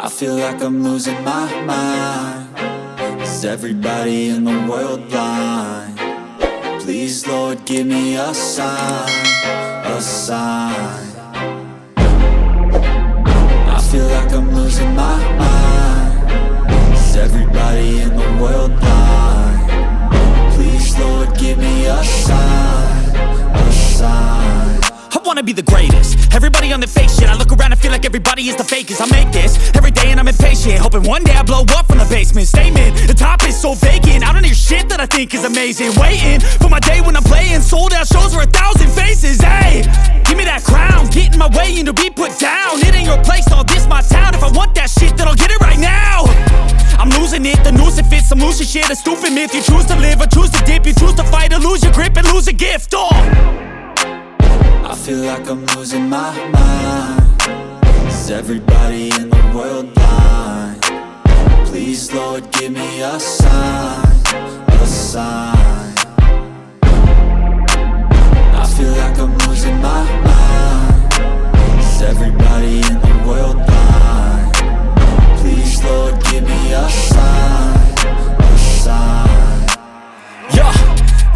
I feel like I'm losing my mind. Is everybody in the world blind? Please, Lord, give me a sign, a sign. I feel like I'm losing my mind. Is everybody in the world blind? Please, Lord, give me a sign, a sign. I wanna be the greatest. Everybody on the fake shit. I look around and feel like everybody is the fakest. I make this every day and I'm impatient, hoping one day I blow up from the basement. Statement, the top is so vacant. I don't hear shit that I think is amazing. Waiting for my day when I'm playing sold out shows for 1,000 faces. Hey, give me that crown, get in my way and to be put down. It ain't your place, all this my town. If I want that shit, then I'll get it right now. I'm losing it, the noose it fits. I'm losing shit, a stupid myth. You choose to live or choose to dip. You choose to fight or lose your grip and lose a gift. I feel like I'm losing my mind. Is everybody in the world blind? Please, Lord, give me a sign, a sign. I feel like I'm losing my mind. Is everybody in the world blind? Please, Lord, give me a sign, a sign. Yeah.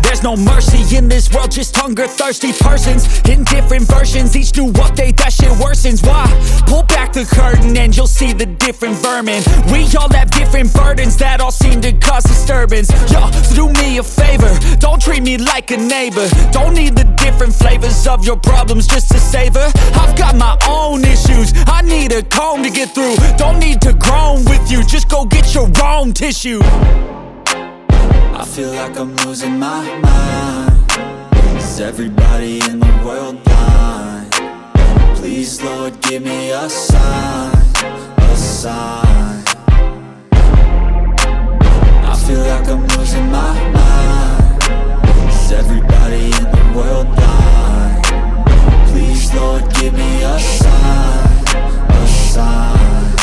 There's no mercy in this world, just hunger-thirsty persons in different versions, each new update, that shit worsens. Why? Pull back the curtain and you'll see the different vermin. We all have different burdens that all seem to cause disturbance. Yo, so do me a favor, don't treat me like a neighbor. Don't need the different flavors of your problems just to savor. I've got my own issues, I need a comb to get through. Don't need to groan with you, just go get your own tissue. I feel like I'm losing my mind. Is everybody in the world blind? Please, Lord, give me a sign, a sign. I feel like I'm losing my mind. Is everybody in the world blind? Please, Lord, give me a sign, a sign.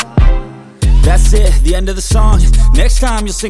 That's it, the end of the song. Next time you'll sing